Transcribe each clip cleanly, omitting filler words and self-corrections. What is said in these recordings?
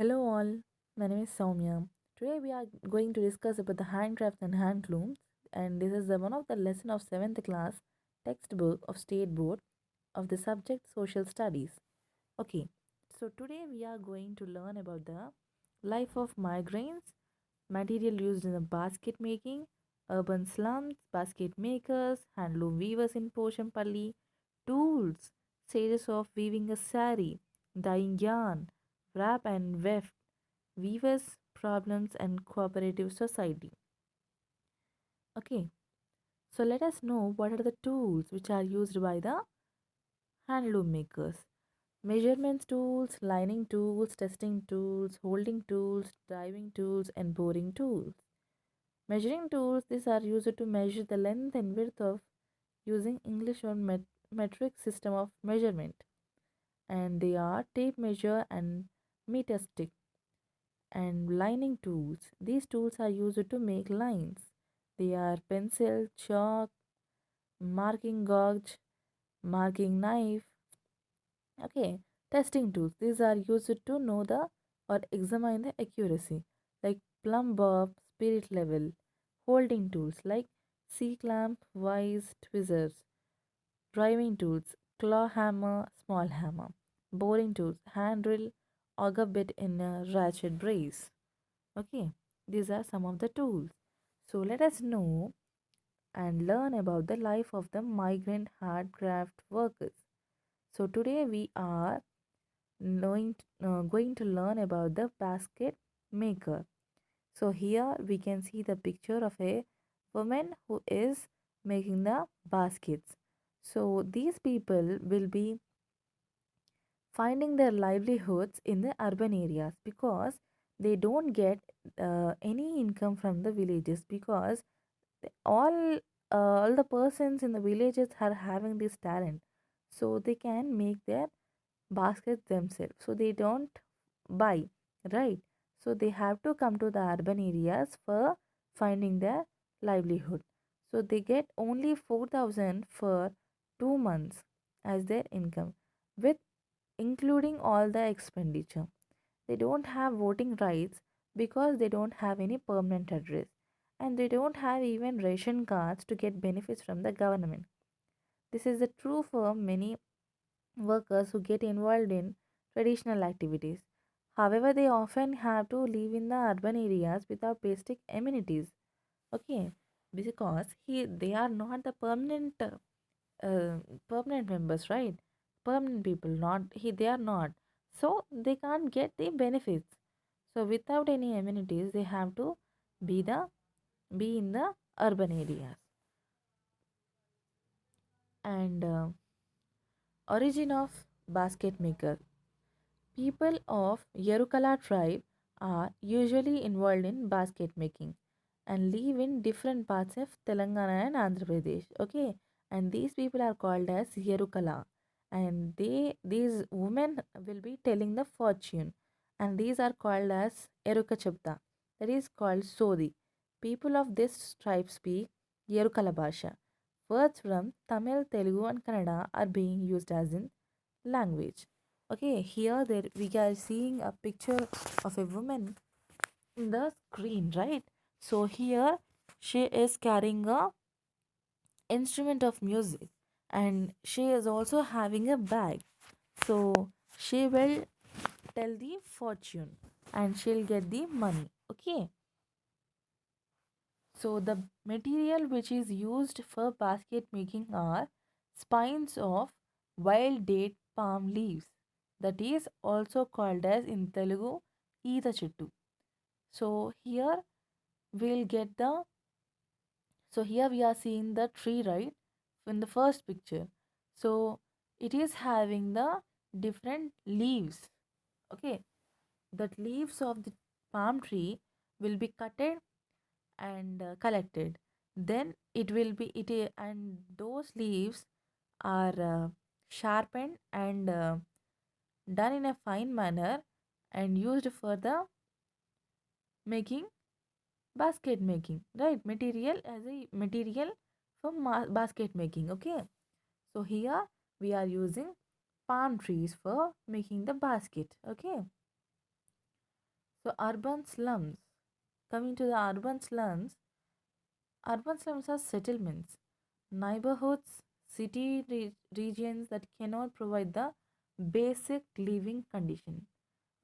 Hello all, my name is Soumya. Today we are going to discuss about the handcrafts and handlooms, and this is one of the lesson of 7th class textbook of State Board of the subject Social Studies. Okay, so today we are going to learn about the life of migrants, material used in the basket making, urban slums, basket makers, handloom weavers in Poshampalli, tools, stages of weaving a sari, dyeing yarn, wrap and weft, weavers' problems and cooperative society. Okay, so let us know what are the tools which are used by the handloom makers. Measurements tools, lining tools, testing tools, holding tools, driving tools, and boring tools. Measuring tools, these are used to measure the length and width of using English or metric system of measurement. And they are tape measure and meter stick. And lining tools. These tools are used to make lines. They are pencil, chalk, marking gauge, marking knife. Okay, testing tools. These are used to know the or examine the accuracy, like plumb bob, spirit level. Holding tools like C clamp, vise, tweezers. Driving tools, claw hammer, small hammer. Boring tools, hand drill, auger bit in a ratchet brace. Okay, these are some of the tools. So let us know and learn about the life of the migrant handcraft workers. So today we are going to learn about the basket maker. So here we can see the picture of a woman who is making the baskets. So these people will be finding their livelihoods in the urban areas because they don't get any income from the villages because all all the persons in the villages are having this talent, so they can make their baskets themselves, so they don't buy, right? So they have to come to the urban areas for finding their livelihood. So they get only 4,000 for 2 months as their income, with including all the expenditure. They don't have voting rights because they don't have any permanent address, and they don't have even ration cards to get benefits from the government. This is the true for many workers who get involved in traditional activities. However, they often have to live in the urban areas without basic amenities. Okay, because they are not the uh, permanent members, right? Permanent people, not they are not, so they can't get the benefits. So without any amenities, they have to be the be in the urban areas. And origin of basket maker. People of Yerukala tribe are usually involved in basket making and live in different parts of Telangana and Andhra Pradesh. Okay, and these people are called as Yerukala, and these women will be telling the fortune, and these are called as Eruka Chapta, that is called Sodi. People of this tribe speak Yerukala Bhasha. Words from Tamil, Telugu, and Kannada are being used as in language. Okay, here there we are seeing a picture of a woman in the screen, right? So here she is carrying a instrument of music, and she is also having a bag. So she will tell the fortune and she'll get the money. Okay. So the material which is used for basket making are spines of wild date palm leaves, that is also called as in Telugu Eeda Chittu. So here we'll get the so here we are seeing the tree, right, in the first picture. So it is having the different leaves. Okay, that leaves of the palm tree will be cutted and collected. Then it will be and those leaves are sharpened and done in a fine manner and used for the making basket making, right? Material as a material for basket making. Okay, so here we are using palm trees for making the basket. Okay, So, urban slums. Coming to the urban slums are settlements, neighborhoods, regions that cannot provide the basic living condition,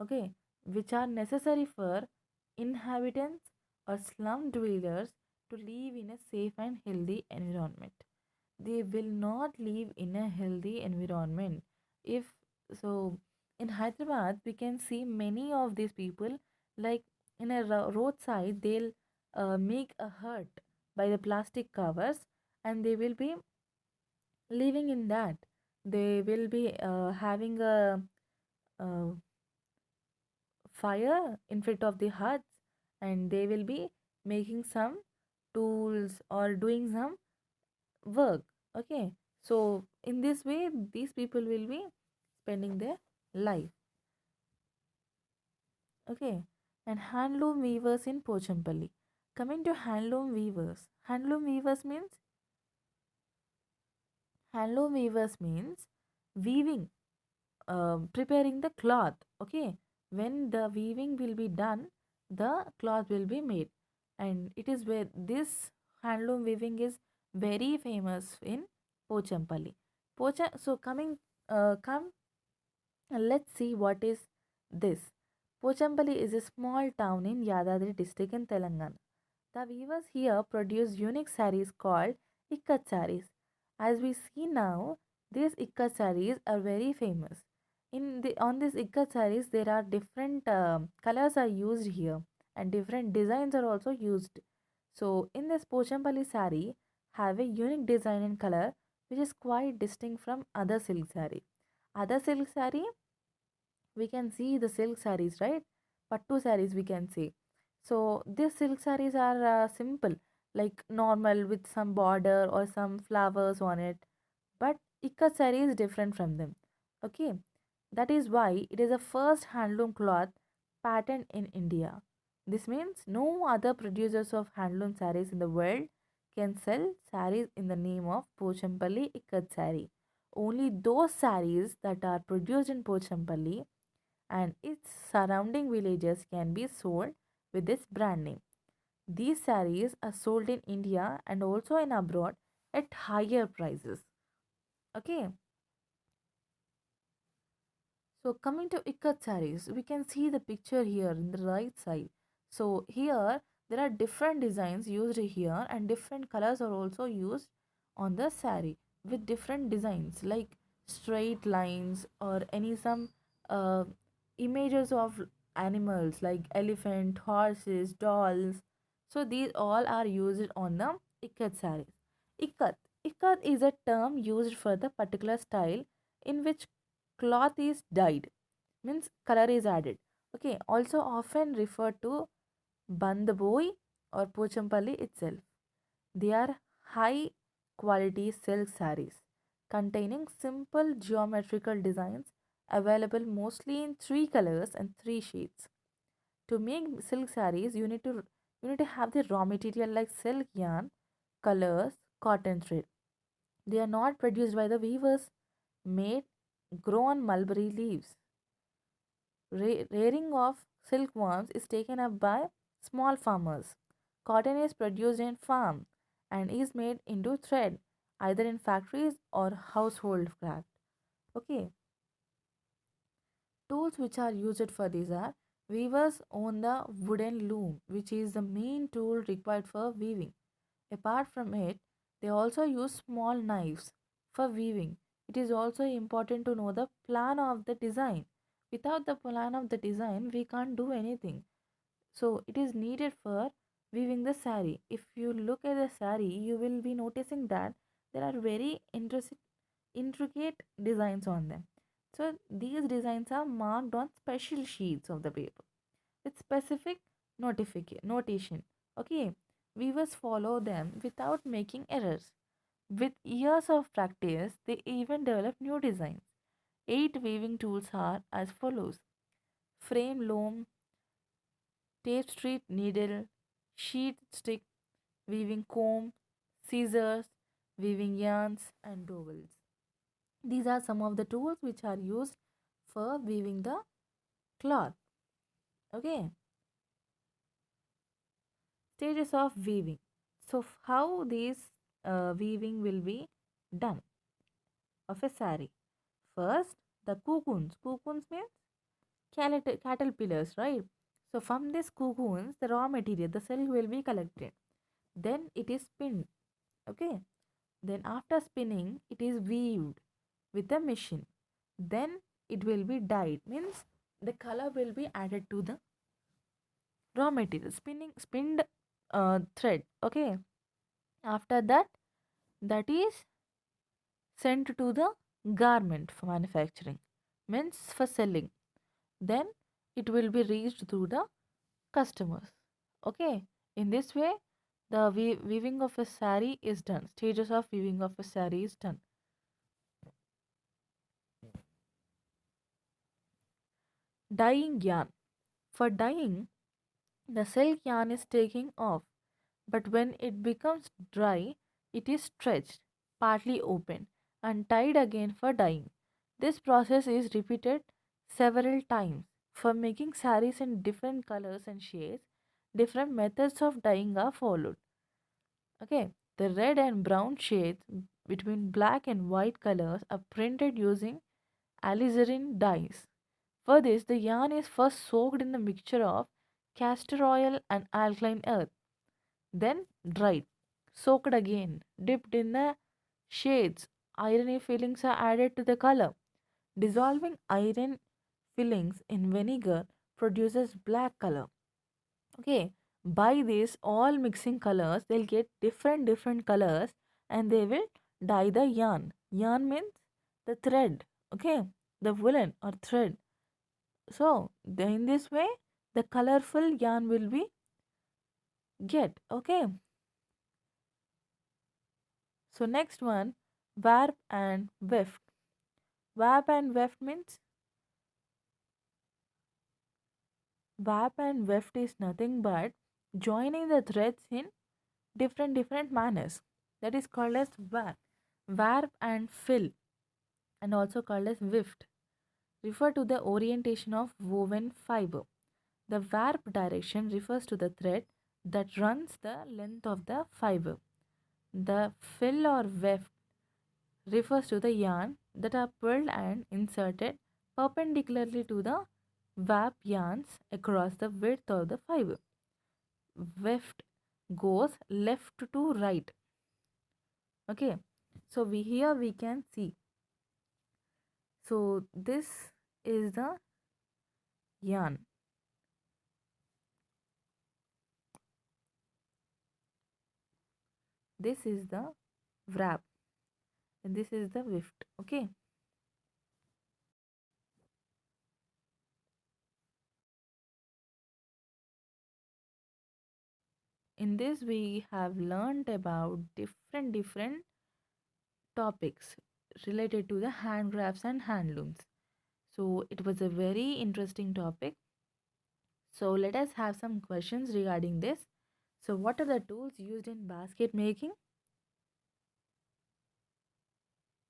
okay, which are necessary for inhabitants or slum dwellers to live in a safe and healthy environment. They will not live in a healthy environment. If so, in Hyderabad, we can see many of these people, like in a roadside, they'll make a hut by the plastic covers, and they will be living in that. They will be having a fire in front of the huts, and they will be making some tools or doing some work. Okay, so in this way these people will be spending their life. Okay, and handloom weavers in Pochampalli. Coming to handloom weavers means weaving, preparing the cloth. Okay, when the weaving will be done, the cloth will be made, and it is where this handloom weaving is very famous in Pochampalli. So come and let's see what is this. Pochampalli is a small town in Yadadri district in Telangana. The weavers here produce unique saris called ikat saris. As we see now, these ikat saris are very famous. On these ikat saris, there are different colors are used here, and different designs are also used. So in this Pochampalli sari, have a unique design and color which is quite distinct from other silk sari. Other silk sari, we can see the silk saris, right? Pattu saris we can say. So these silk saris are simple, like normal with some border or some flowers on it, but ikat sari is different from them. Okay, that is why it is the first handloom cloth pattern in India. This means no other producers of handloom saris in the world can sell saris in the name of Pochampalli ikat sari. Only those saris that are produced in Pochampalli and its surrounding villages can be sold with this brand name. These saris are sold in India and also in abroad at higher prices. Okay, so coming to ikat saris, we can see the picture here in the right side. So here there are different designs used here, and different colors are also used on the sari with different designs like straight lines or any some uh, images of animals like elephant, horses, dolls. So these all are used on the ikat saris. Ikat. Ikat is a term used for the particular style in which cloth is dyed, means color is added. Okay, also often referred to bandaboi or pochampalli itself. They are high quality silk saris containing simple geometrical designs available mostly in three colors and three shades. To make silk saris, you need to have the raw material like silk yarn, colors, cotton thread. They are not produced by the weavers, made, grow on mulberry leaves. Rearing of silkworms is taken up by small farmers. Cotton is produced in farm and is made into thread either in factories or household craft. Okay, tools which are used for these are weavers own the wooden loom, which is the main tool required for weaving. Apart from it, they also use small knives for weaving. It is also important to know the plan of the design. Without the plan of the design, we can't do anything. So it is needed for weaving the sari. If you look at the sari, you will be noticing that there are very intricate designs on them. So these designs are marked on special sheets of the paper with specific notation. Okay, weavers follow them without making errors. With years of practice, they even develop new designs. Eight weaving tools are as follows: frame loom, tape street needle, sheet stick, weaving comb, scissors, weaving yarns, and dowels. These are some of the tools which are used for weaving the cloth. Okay. Stages of weaving. So, how this weaving will be done of a sari? First, the cocoons. Cocoons means caterpillars, right? So, from these cocoons, the raw material, the silk will be collected. Then it is spinned. Okay. Then after spinning, it is weaved with a machine. Then it will be dyed. Means the color will be added to the raw material. Spinned thread. Okay. After that, that is sent to the garment for manufacturing. Means for selling. Then it will be reached to the customers. Okay. In this way, the weaving of a sari is done. Stages of weaving of a sari is done. Dyeing yarn. For dyeing, the silk yarn is taking off, but when it becomes dry, it is stretched, partly open, and tied again for dyeing. This process is repeated several times. For making saris in different colors and shades, different methods of dyeing are followed. Okay, the red and brown shades between black and white colors are printed using alizarin dyes. For this, the yarn is first soaked in a mixture of castor oil and alkaline earth, then dried, soaked again, dipped in the shades. Irony fillings are added to the color. Dissolving iron fillings in vinegar produces black color. Okay, by this all mixing colors, they'll get different colors and they will dye the yarn. Yarn means the thread. Okay, the woolen or thread. So in this way, the colorful yarn will be get. Okay. So next one, warp and weft. Warp and weft means warp and weft is nothing but joining the threads in different manners. That is called as warp. Warp and fill, and also called as weft, refer to the orientation of woven fiber. The warp direction refers to the thread that runs the length of the fiber. The fill or weft refers to the yarn that are pulled and inserted perpendicularly to the warp yarns across the width of the fiber. Weft goes left to right. Okay, so here we can see. So this is the yarn. This is the wrap, and this is the weft. Okay. In this, we have learned about different topics related to the handcrafts and handlooms. So it was a very interesting topic. So let us have some questions regarding this. So what are the tools used in basket making?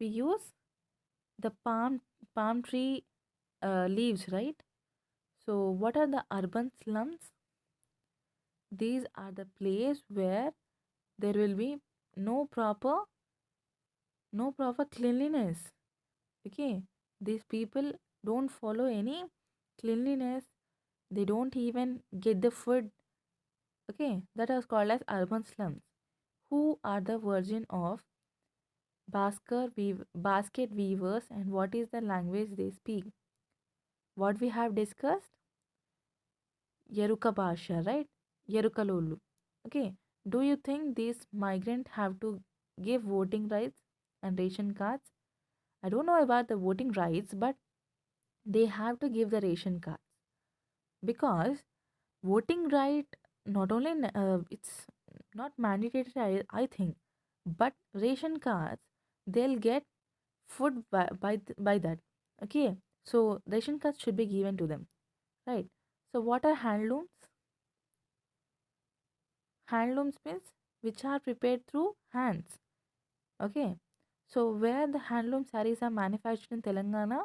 We use the palm tree leaves, right? So what are the urban slums? These are the place where there will be no proper no proper cleanliness. Okay, these people don't follow any cleanliness. They don't even get the food. Okay, that is called as urban slums. Who are the virgin of basket weavers and what is the language they speak? What we have discussed? Yeruka Basha, right? Yerukalolu. Okay, do you think these migrants have to give voting rights and ration cards? I don't know about the voting rights, but they have to give the ration cards because voting right not only it's not mandated, I think, but ration cards they'll get food by that. Okay, so ration cards should be given to them, right? So what are handlooms? Handlooms means which are prepared through hands. Okay, so where the handloom sarees are manufactured in Telangana?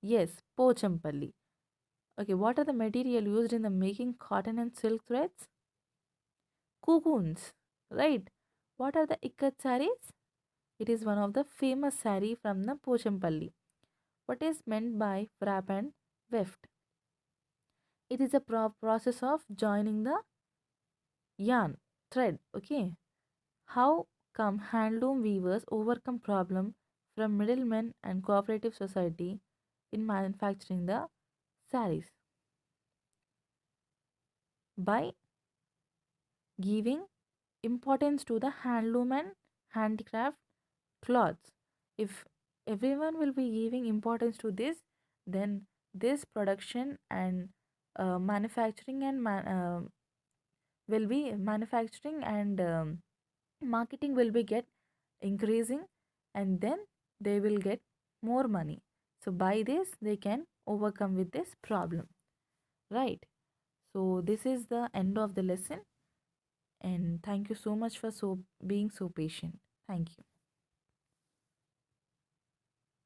Yes, Pochampalli. Okay, what are the material used in the making cotton and silk threads? cocoons, right? What are the ikat saris? It is one of the famous sari from the Pochampalli. What is meant by wrap and weft? It is a process of joining the yarn thread. Okay. How come handloom weavers overcome problem from middlemen and cooperative society in manufacturing the saris? By giving importance to the handloom and handicraft cloths. If everyone will be giving importance to this, then this production and manufacturing and will be manufacturing and marketing will be get increasing, and then they will get more money. So by this they can overcome with this problem, right? So this is the end of the lesson, and thank you so much for being so patient. Thank you.